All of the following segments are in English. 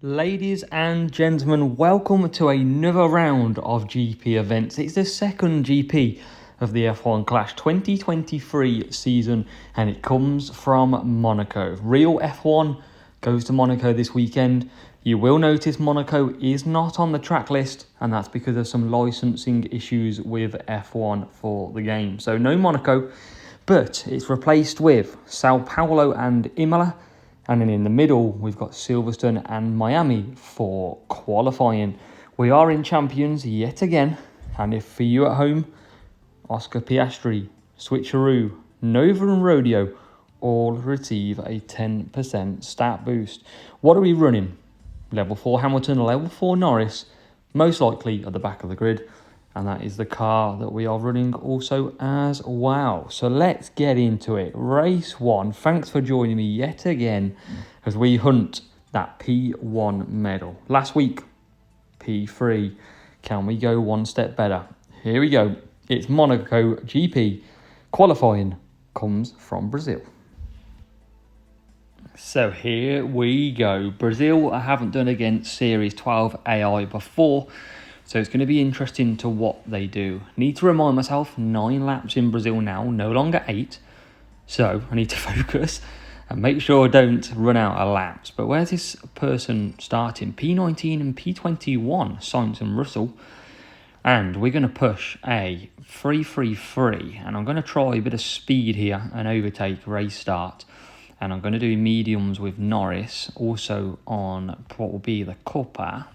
Ladies and gentlemen, welcome to another round of GP events. It's the second GP of the F1 Clash 2023 season, and it comes from Monaco. Real F1 goes to Monaco this weekend. You will notice Monaco is not on the track list, and that's because of some licensing issues with F1 for the game. So no Monaco, but it's replaced with Sao Paulo and Imola. And then in the middle, we've got Silverstone and Miami for qualifying. We are in Champions yet again. And if for you at home, Oscar Piastri, Switcheroo, Nova and Rodeo all receive a 10% stat boost. What are we running? Level 4 Hamilton, level 4 Norris, most likely at the back of the grid. And that is the car that we are running also as well. So let's get into it. Race 1. Thanks for joining me yet again as we hunt that P1 medal. Last week, P3. Can we go one step better? Here we go. It's Monaco GP. Qualifying comes from Brazil. So here we go. Brazil, I haven't done against Series 12 AI before. So it's going to be interesting to what they do. Need to remind myself, 9 laps in Brazil now, no longer 8. So I need to focus and make sure I don't run out of laps. But where's this person starting? P19 and P21, Sainz and Russell. And we're going to push a 3-3-3. And I'm going to try a bit of speed here and overtake race start. And I'm going to do mediums with Norris, also on what will be the Copa.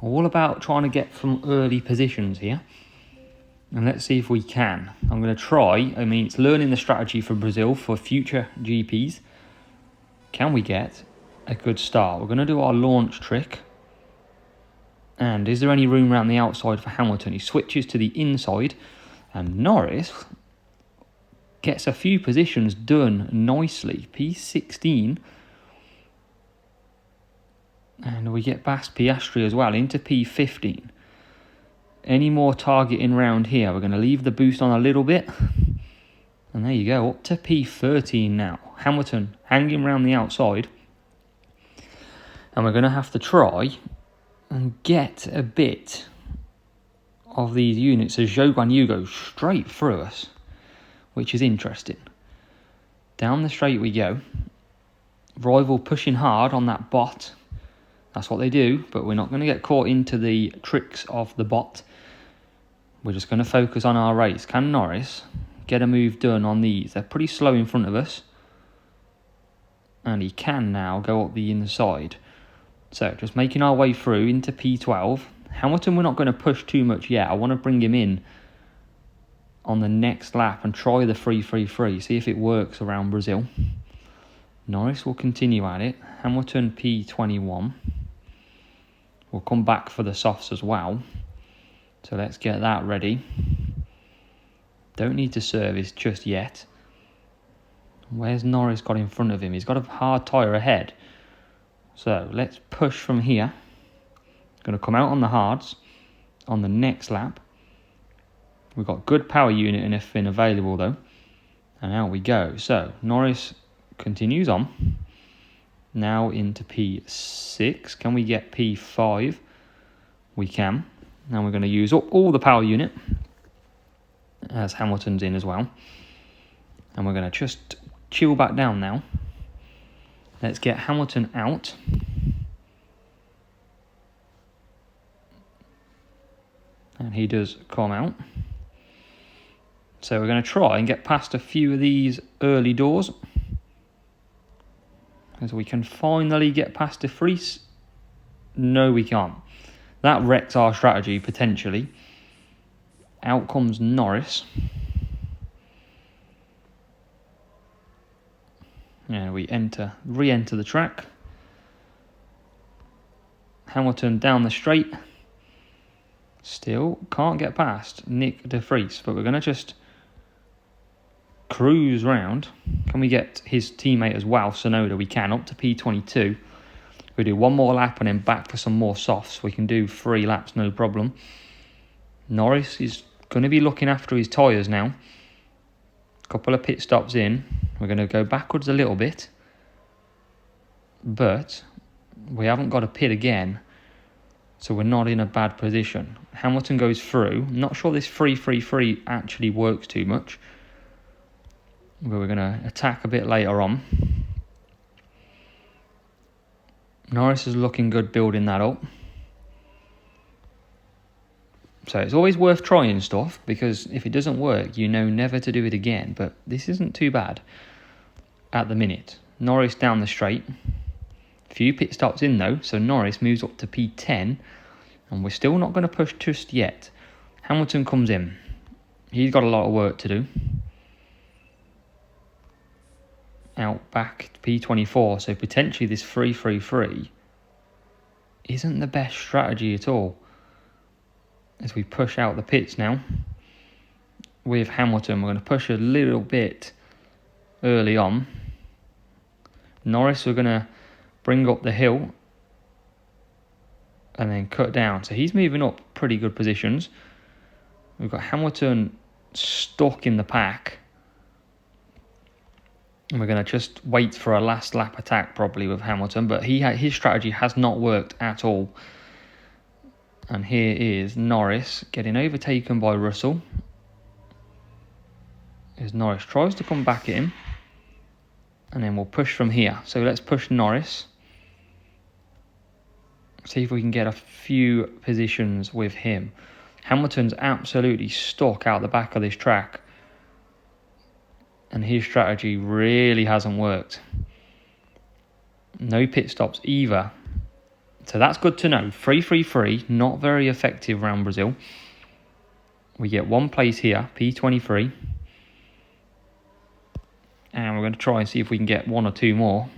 All about trying to get some early positions here. And let's see if we can. I'm going to try. It's learning the strategy for Brazil for future GPs. Can we get a good start? We're going to do our launch trick. And is there any room around the outside for Hamilton? He switches to the inside. And Norris gets a few positions done nicely. P16. And we get past Piastri as well, into P15. Any more targeting round here? We're going to leave the boost on a little bit. And there you go, up to P13 now. Hamilton hanging around the outside. And we're going to have to try and get a bit of these units as Zhou Guanyu goes straight through us, which is interesting. Down the straight we go. Rival pushing hard on that bot. That's what they do, but we're not going to get caught into the tricks of the bot. We're just going to focus on our race. Can Norris get a move done on these? They're pretty slow in front of us. And he can now go up the inside. So, just making our way through into P12. Hamilton, we're not going to push too much yet. I want to bring him in on the next lap and try the 3-3-3. See if it works around Brazil. Norris will continue at it. Hamilton P21. We'll come back for the softs as well. So let's get that ready. Don't need to service just yet. Where's Norris got in front of him? He's got a hard tyre ahead. So let's push from here. Going to come out on the hards on the next lap. We've got good power unit and everything available though. And out we go. So Norris continues on. Now into P6. Can we get P5? We can. Now we're going to use up all the power unit as Hamilton's in as well. And we're going to just chill back down now. Let's get Hamilton out. And he does come out. So we're going to try and get past a few of these early doors. As we can finally get past De Vries. No, we can't. That wrecks our strategy, potentially. Out comes Norris. And we re-enter the track. Hamilton down the straight. Still can't get past Nick De Vries. But we're going to just cruise round. Can we get his teammate as well, Tsunoda? We can, up to P22. We do one more lap and then back for some more softs. We can do 3 laps, no problem. Norris is going to be looking after his tyres now. A couple of pit stops in. We're going to go backwards a little bit. But We haven't got a pit again, so we're not in a bad position. Hamilton goes through. I'm not sure this 3-3-3 actually works too much, but we're going to attack a bit later on. Norris is looking good building that up. So it's always worth trying stuff, because if it doesn't work, you know never to do it again. But this isn't too bad at the minute. Norris down the straight. Few pit stops in though, so Norris moves up to P10, and we're still not going to push just yet. Hamilton comes in. He's got a lot of work to do. Out back to P24, so potentially this 3-3-3 isn't the best strategy at all. As we push out the pits now with Hamilton, we're going to push a little bit early on. Norris, we're going to bring up the hill and then cut down. So he's moving up pretty good positions. We've got Hamilton stuck in the pack. And we're going to just wait for a last lap attack probably with Hamilton. But his strategy has not worked at all. And here is Norris getting overtaken by Russell. As Norris tries to come back at him. And then we'll push from here. So let's push Norris. See if we can get a few positions with him. Hamilton's absolutely stuck out the back of this track. And his strategy really hasn't worked. No pit stops either. So that's good to know. 3-3-3, not very effective around Brazil. We get one place here, P23. And we're going to try and see if we can get one or two more.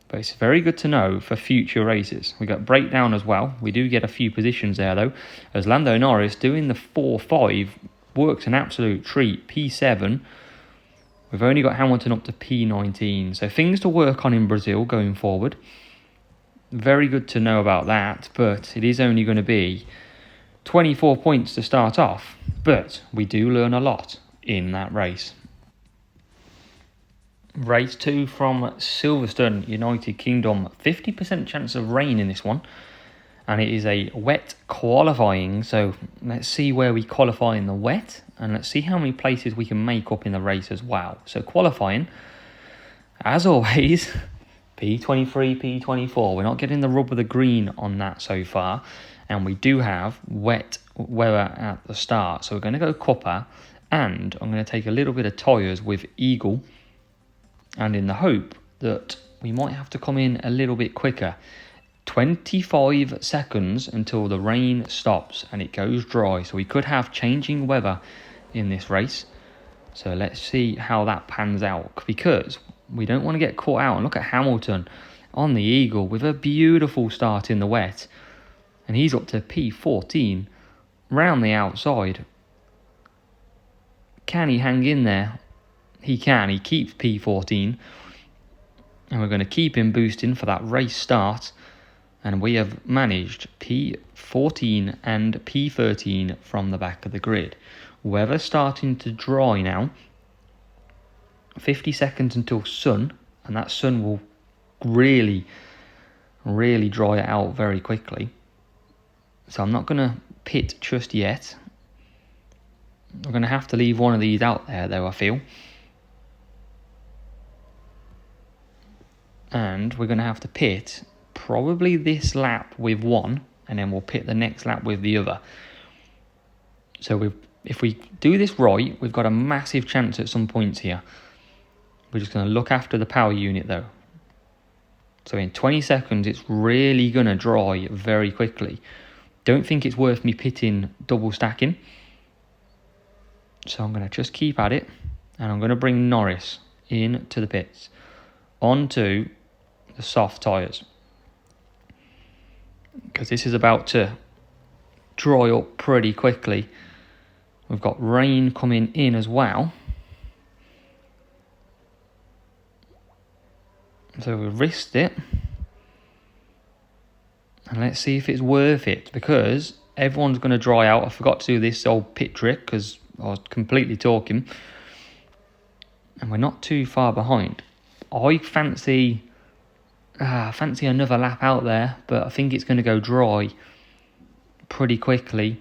But it's very good to know for future races. We got breakdown as well. We do get a few positions there though. As Lando Norris doing the 4-5 works an absolute treat. P7. We've only got Hamilton up to P19. So things to work on in Brazil going forward. Very good to know about that, but it is only going to be 24 points to start off. But we do learn a lot in that race. Race 2 from Silverstone, United Kingdom. 50% chance of rain in this one. And it is a wet qualifying. So let's see where we qualify in the wet. And let's see how many places we can make up in the race as well. So qualifying, as always, P23, P24. We're not getting the rub of the green on that so far. And we do have wet weather at the start. So we're going to go copper. And I'm going to take a little bit of tyres with Eagle. And in the hope that we might have to come in a little bit quicker. 25 seconds until the rain stops and it goes dry. So we could have changing weather in this race. So let's see how that pans out. Because we don't want to get caught out. And look at Hamilton on the Eagle with a beautiful start in the wet. And he's up to P14 round the outside. Can he hang in there? He can. He keeps P14. And we're going to keep him boosting for that race start. And we have managed P14 and P13 from the back of the grid. Weather starting to dry now. 50 seconds until sun. And that sun will really dry it out very quickly. So I'm not going to pit just yet. We're going to have to leave one of these out there though, I feel. And we're going to have to pit probably this lap with one, and then we'll pit the next lap with the other. So if we do this right, we've got a massive chance at some points here. We're just going to look after the power unit though. So in 20 seconds, it's really going to dry very quickly. Don't think it's worth me pitting double stacking. So I'm going to just keep at it. And I'm going to bring Norris into the pits. Onto the soft tyres. Because this is about to dry up pretty quickly. We've got rain coming in as well. So we've risked it. And let's see if it's worth it. Because everyone's going to dry out. I forgot to do this old pit trick because I was completely talking. And we're not too far behind. I fancy I fancy another lap out there, but I think it's going to go dry pretty quickly,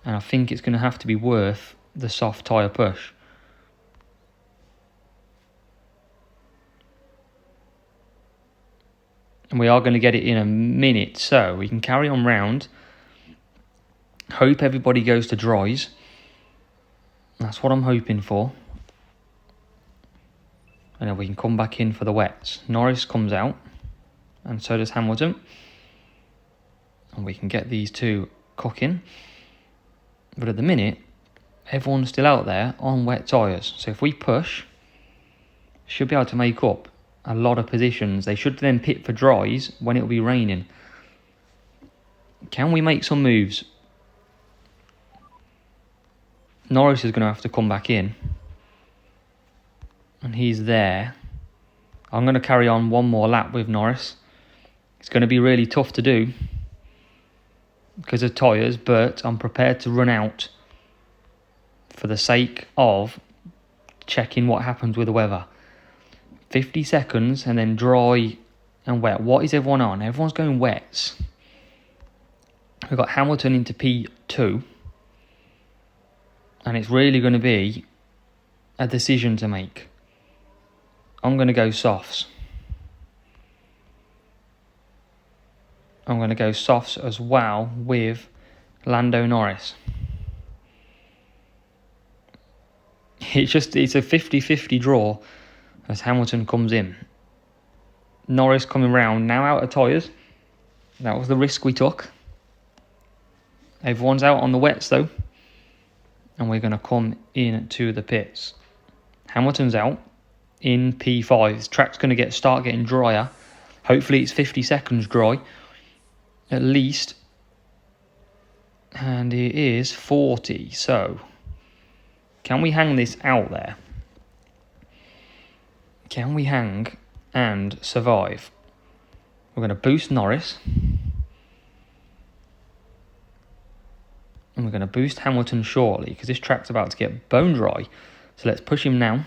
and I think it's going to have to be worth the soft tyre push. And we are going to get it in a minute, so we can carry on round. Hope everybody goes to dries. That's what I'm hoping for. And then we can come back in for the wets. Norris comes out, and so does Hamilton. And we can get these two cooking. But at the minute, everyone's still out there on wet tyres. So if we push, should be able to make up a lot of positions. They should then pit for dries when it'll be raining. Can we make some moves? Norris is going to have to come back in. And he's there. I'm going to carry on one more lap with Norris. It's going to be really tough to do because of tyres, but I'm prepared to run out for the sake of checking what happens with the weather. 50 seconds and then dry and wet. What is everyone on? Everyone's going wets. We've got Hamilton into P2. And it's really going to be a decision to make. I'm going to go softs. I'm going to go softs as well with Lando Norris. It's a 50-50 draw as Hamilton comes in. Norris coming round, now out of tyres. That was the risk we took. Everyone's out on the wets though. And we're going to come in to the pits. Hamilton's out in P5. This track's going to start getting drier. Hopefully it's 50 seconds dry. At least. And it is 40. So, can we hang this out there? Can we hang and survive? We're going to boost Norris. And we're going to boost Hamilton shortly because this track's about to get bone dry. So let's push him now.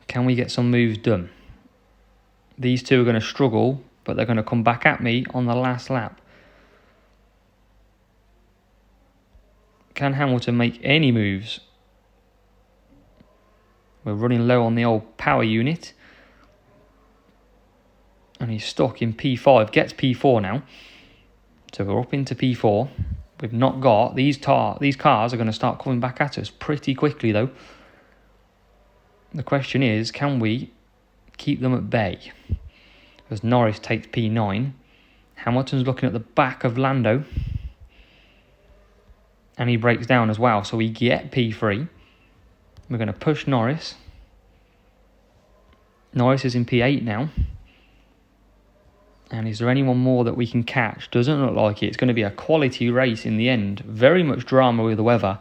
Can we get some moves done? These two are going to struggle, but they're going to come back at me on the last lap. Can Hamilton make any moves? We're running low on the old power unit. And he's stuck in P5. Gets P4 now. So we're up into P4. We've not got... These cars are going to start coming back at us pretty quickly though. The question is, can we keep them at bay? As Norris takes P9. Hamilton's looking at the back of Lando. And he breaks down as well. So we get P3. We're going to push Norris. Norris is in P8 now. And is there anyone more that we can catch? Doesn't look like it. It's going to be a quality race in the end. Very much drama with the weather.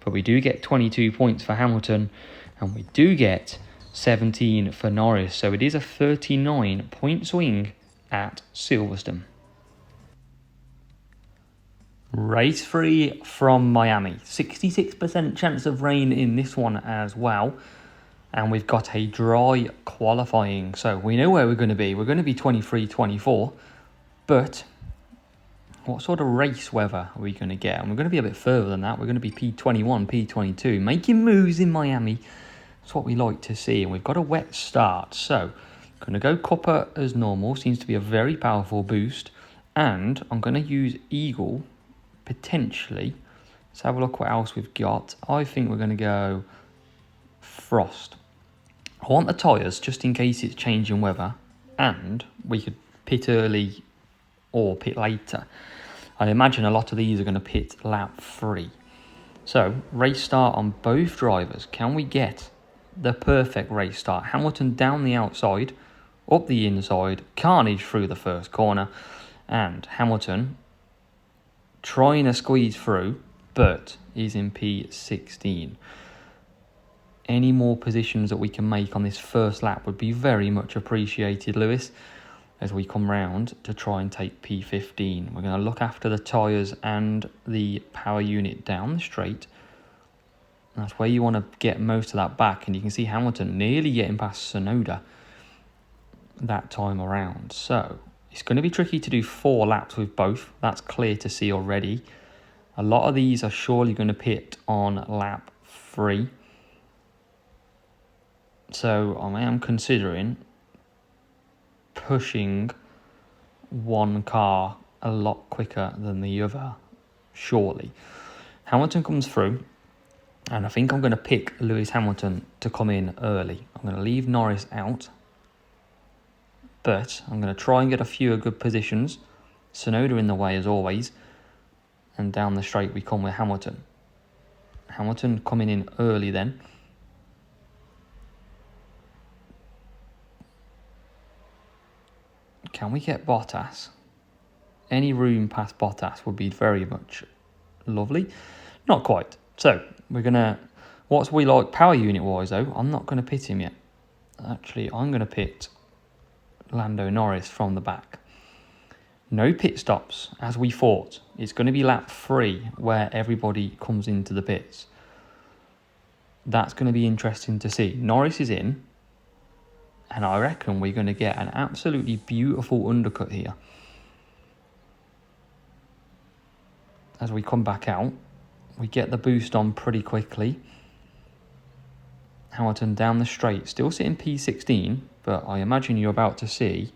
But we do get 22 points for Hamilton. And we do get 17 for Norris. So it is a 39-point swing at Silverstone. Race 3 from Miami. 66% chance of rain in this one as well. And we've got a dry qualifying. So we know where we're going to be. We're going to be 23-24. But what sort of race weather are we going to get? And we're going to be a bit further than that. We're going to be P21, P22. Making moves in Miami. That's what we like to see. And we've got a wet start. So going to go copper as normal. Seems to be a very powerful boost. And I'm going to use Eagle potentially. Let's have a look what else we've got. I think we're going to go Frost. I want the tyres just in case it's changing weather, and we could pit early or pit later. I imagine a lot of these are going to pit lap 3. So, race start on both drivers. Can we get the perfect race start? Hamilton down the outside, up the inside, carnage through the first corner, and Hamilton trying to squeeze through, but he's in P16. Any more positions that we can make on this first lap would be very much appreciated, Lewis, as we come round to try and take P15. We're going to look after the tyres and the power unit down the straight. That's where you want to get most of that back. And you can see Hamilton nearly getting past Tsunoda that time around. So it's going to be tricky to do 4 laps with both. That's clear to see already. A lot of these are surely going to pit on lap 3. So I am considering pushing one car a lot quicker than the other, surely. Hamilton comes through, and I think I'm going to pick Lewis Hamilton to come in early. I'm going to leave Norris out, but I'm going to try and get a few good positions. Tsunoda in the way as always, and down the straight we come with Hamilton. Hamilton coming in early then. Can we get Bottas? Any room past Bottas would be very much lovely. Not quite. So we're going to... What's we like power unit wise though? I'm not going to pit him yet. Actually, I'm going to pit Lando Norris from the back. No pit stops, as we thought. It's going to be lap 3 where everybody comes into the pits. That's going to be interesting to see. Norris is in, and I reckon we're going to get an absolutely beautiful undercut here. As we come back out, we get the boost on pretty quickly. Hamilton down the straight, still sitting P16, but I imagine you're about to see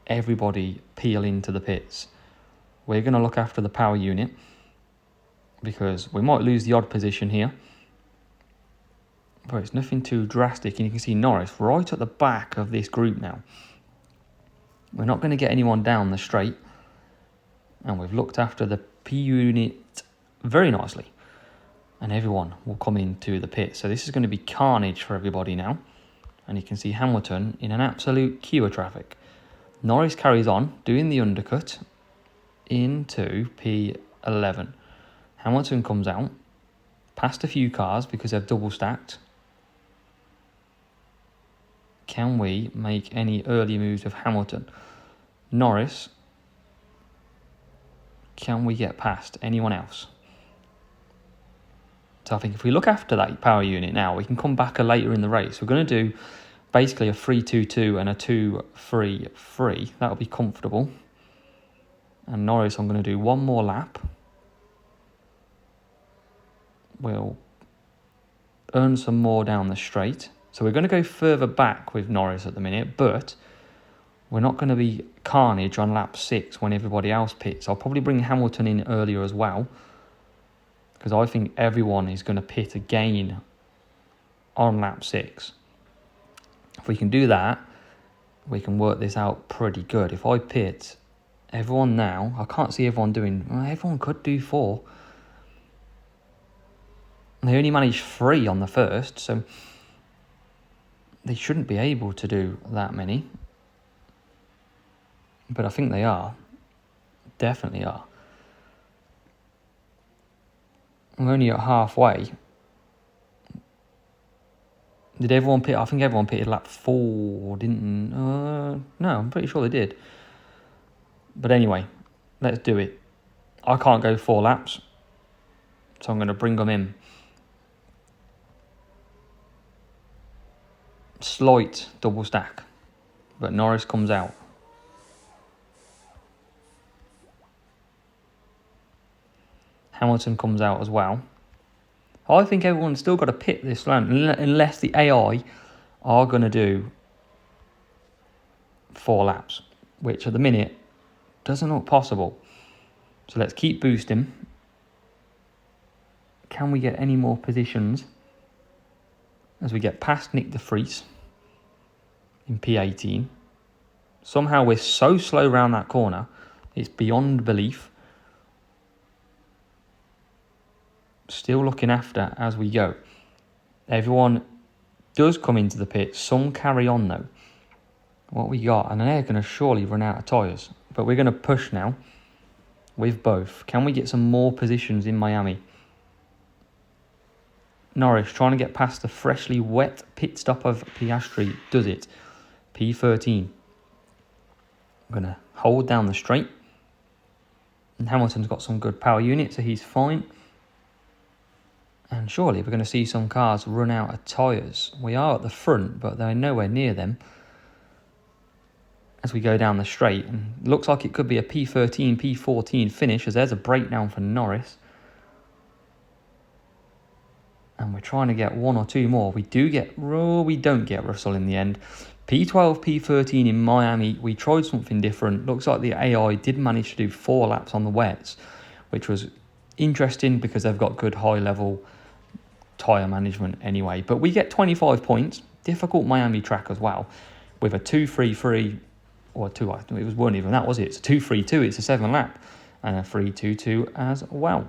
everybody peel into the pits. We're going to look after the power unit because we might lose the odd position here, but it's nothing too drastic. And you can see Norris right at the back of this group now. We're not going to get anyone down the straight, and we've looked after the P unit very nicely, and everyone will come into the pit. So this is going to be carnage for everybody now, and you can see Hamilton in an absolute queue of traffic. Norris carries on doing the undercut into P11. Hamilton comes out past a few cars because they've double stacked. Can we make any early moves with Hamilton? Norris, can we get past anyone else? So I think if we look after that power unit now, we can come back later in the race. We're going to do basically a 3-2-2 and a 2-3-3. That'll be comfortable. And Norris, I'm going to do one more lap. We'll earn some more down the straight. So we're going to go further back with Norris at the minute, but we're not going to be carnage on lap 6 when everybody else pits. I'll probably bring Hamilton in earlier as well, because I think everyone is going to pit again on lap 6. If we can do that, we can work this out pretty good. If I pit everyone now, I can't see everyone doing... Well, everyone could do 4. They only managed 3 on the first, so they shouldn't be able to do that many. But I think they are. Definitely are. We're only at halfway. Did everyone pit? I think everyone pitted lap 4, didn't... no, I'm pretty sure they did. But anyway, let's do it. I can't go 4 laps, so I'm going to bring them in. Slight double stack, but Norris comes out. Hamilton comes out as well. I think everyone's still got to pit this round, unless the AI are going to do 4 laps, which at the minute doesn't look possible. So let's keep boosting. Can we get any more positions as we get past Nick de Vries in P18? Somehow we're so slow around that corner, it's beyond belief. Still looking after as we go. Everyone does come into the pit. Some carry on though. What we got, and they're going to surely run out of tyres. But we're going to push now with both. Can we get some more positions in Miami? Norris trying to get past the freshly wet pit stop of Piastri. Does it. P13. I'm going to hold down the straight. And Hamilton's got some good power unit, so he's fine. And And surely we're going to see some cars run out of tyres. We are at the front, but they're nowhere near them as we go down the straight. And it looks like it could be a P13, P14 finish, as there's a breakdown for Norris. And we're trying to get one or two more. We don't get Russell in the end. P12, P13 in Miami, we tried something different. Looks like the AI did manage to do 4 laps on the wets, which was interesting because they've got good high-level tyre management anyway. But we get 25 points. Difficult Miami track as well, with a 2-3-3, or 2, it was one even, that was it. It's a 2-3-2, it's a 7 lap, and a 3-2-2 as well.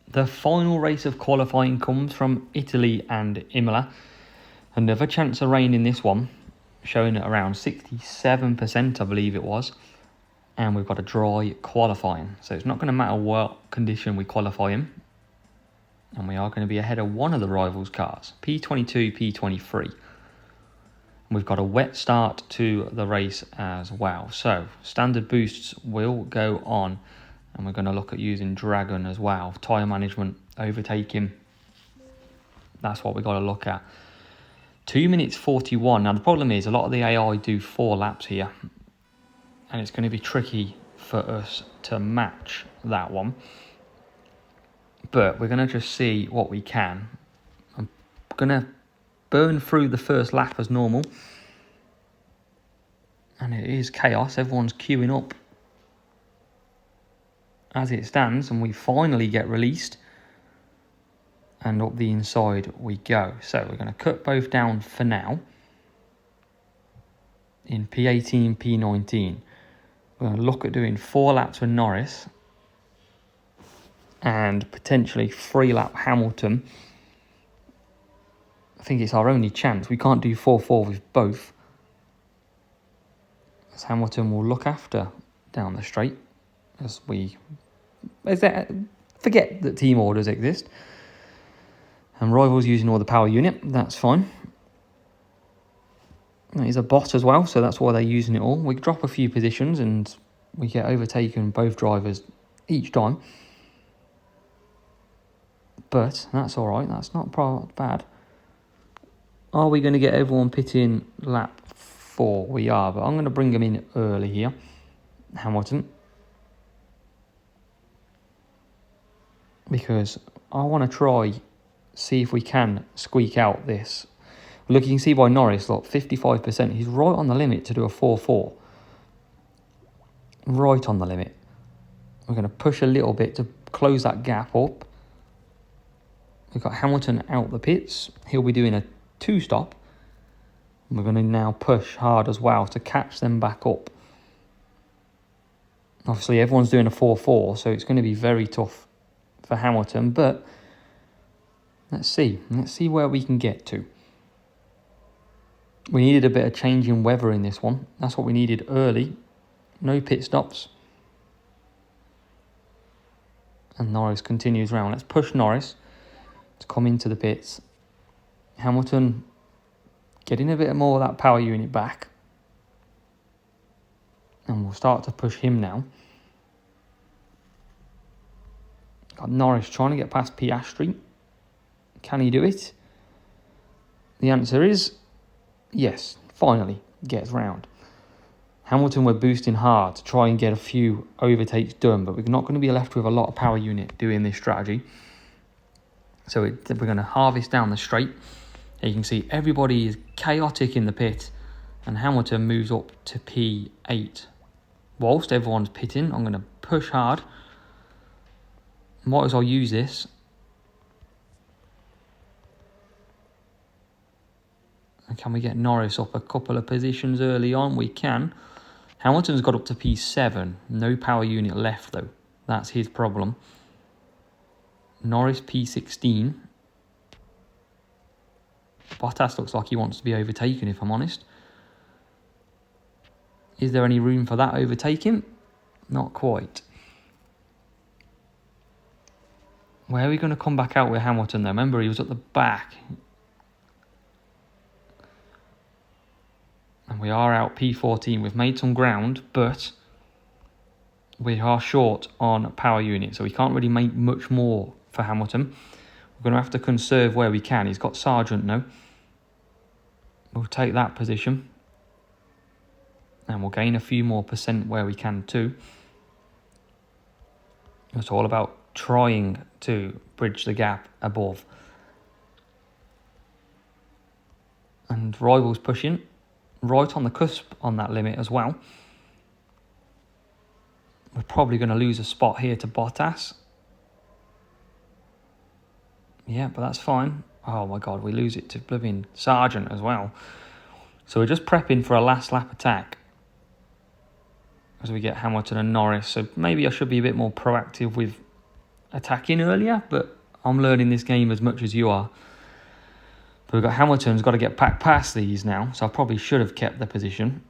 The final race of qualifying comes from Italy and Imola. Another chance of rain in this one, showing at around 67%, I believe it was. And we've got a dry qualifying. So it's not going to matter what condition we qualify in. And we are going to be ahead of one of the rivals' cars, P22, P23. And we've got a wet start to the race as well. So standard boosts will go on. And we're going to look at using Dragon as well. Tyre management, overtaking. That's what we've got to look at. 2 minutes 41. Now the problem is a lot of the AI do 4 laps here. And it's going to be tricky for us to match that one. But we're going to just see what we can. I'm going to burn through the first lap as normal. And it is chaos. Everyone's queuing up as it stands, and we finally get released, and up the inside we go. So we're going to cut both down for now in P18, P19. We're going to look at doing 4 laps with Norris and potentially 3 lap Hamilton. I think it's our only chance. We can't do 4-4 with both, as Hamilton will look after down the straight as we forget that team orders exist. And rivals using all the power unit, that's fine. He's a bot as well, so that's why they're using it all. We drop a few positions and we get overtaken both drivers each time. But that's all right, that's not bad. Are we going to get everyone pitting lap 4? We are, but I'm going to bring them in early here. Hamilton. Because I want to try, see if we can squeak out this. Look, you can see by Norris, look, 55%. He's right on the limit to do a 4-4. Right on the limit. We're going to push a little bit to close that gap up. We've got Hamilton out the pits. He'll be doing a 2-stop. We're going to now push hard as well to catch them back up. Obviously, everyone's doing a 4-4, so it's going to be very tough for Hamilton, but let's see where we can get to. We needed a bit of change in weather in this one. That's what we needed early. No pit stops. And Norris continues round. Let's push Norris to come into the pits. Hamilton getting a bit more of that power unit back. And we'll start to push him now. Got Norris trying to get past Piastri. Can he do it? The answer is yes, finally gets round. Hamilton were boosting hard to try and get a few overtakes done, but we're not going to be left with a lot of power unit doing this strategy. So we're going to harvest down the straight. You can see everybody is chaotic in the pit, and Hamilton moves up to P8. Whilst everyone's pitting, I'm going to push hard. Might as well use this. And can we get Norris up a couple of positions early on? We can. Hamilton's got up to P7. No power unit left though. That's his problem. Norris P16. Bottas looks like he wants to be overtaken, if I'm honest. Is there any room for that overtaking? Not quite. Where are we going to come back out with Hamilton though? Remember, he was at the back. And we are out P14. We've made some ground, but we are short on power unit, so we can't really make much more for Hamilton. We're going to have to conserve where we can. He's got Sargent now. We'll take that position. And we'll gain a few more percent where we can too. It's all about trying to bridge the gap above. And Rivals pushing right on the cusp on that limit as well. We're probably going to lose a spot here to Bottas. Yeah, but that's fine. Oh my God, we lose it to blooming Sargent as well. So we're just prepping for a last lap attack as we get Hamilton and Norris. So maybe I should be a bit more proactive with attacking earlier, but I'm learning this game as much as you are. But we've got Hamilton's got to get back past these now, so I probably should have kept the position.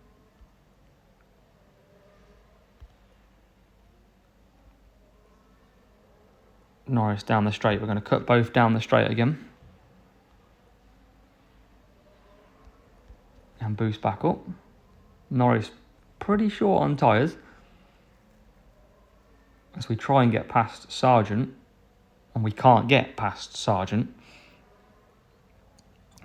Norris down the straight. We're going to cut both down the straight again. And boost back up. Norris pretty short on tyres. As we try and get past Sargent. And we can't get past Sargent.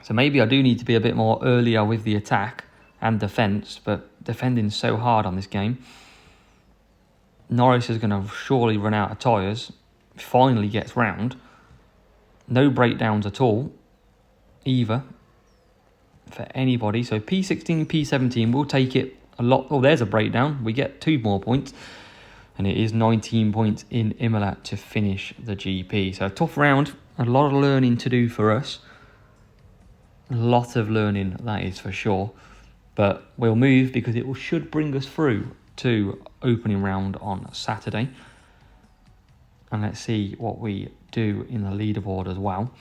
So maybe I do need to be a bit more earlier with the attack and defence. But defending's so hard on this game. Norris is going to surely run out of tyres. Finally gets round. No breakdowns at all. Either. For anybody. So P16, P17 will take it a lot. Oh, there's a breakdown. We get 2 more points. And it is 19 points in Imola to finish the GP. So a tough round. A lot of learning to do for us. A lot of learning, that is for sure. But we'll move because it should bring us through to opening round on Saturday. And let's see what we do in the leaderboard as well.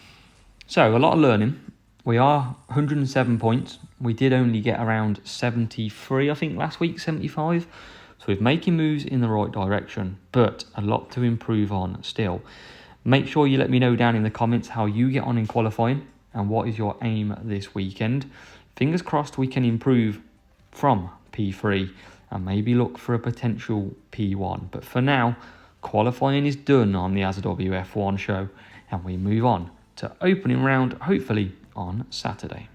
So a lot of learning. We are 107 points. We did only get around 73, I think, last week, 75. So we're making moves in the right direction, but a lot to improve on still. Make sure you let me know down in the comments how you get on in qualifying and what is your aim this weekend. Fingers crossed we can improve from P3 and maybe look for a potential P1. But for now, qualifying is done on the AZW F1 show and we move on to opening round, hopefully on Saturday.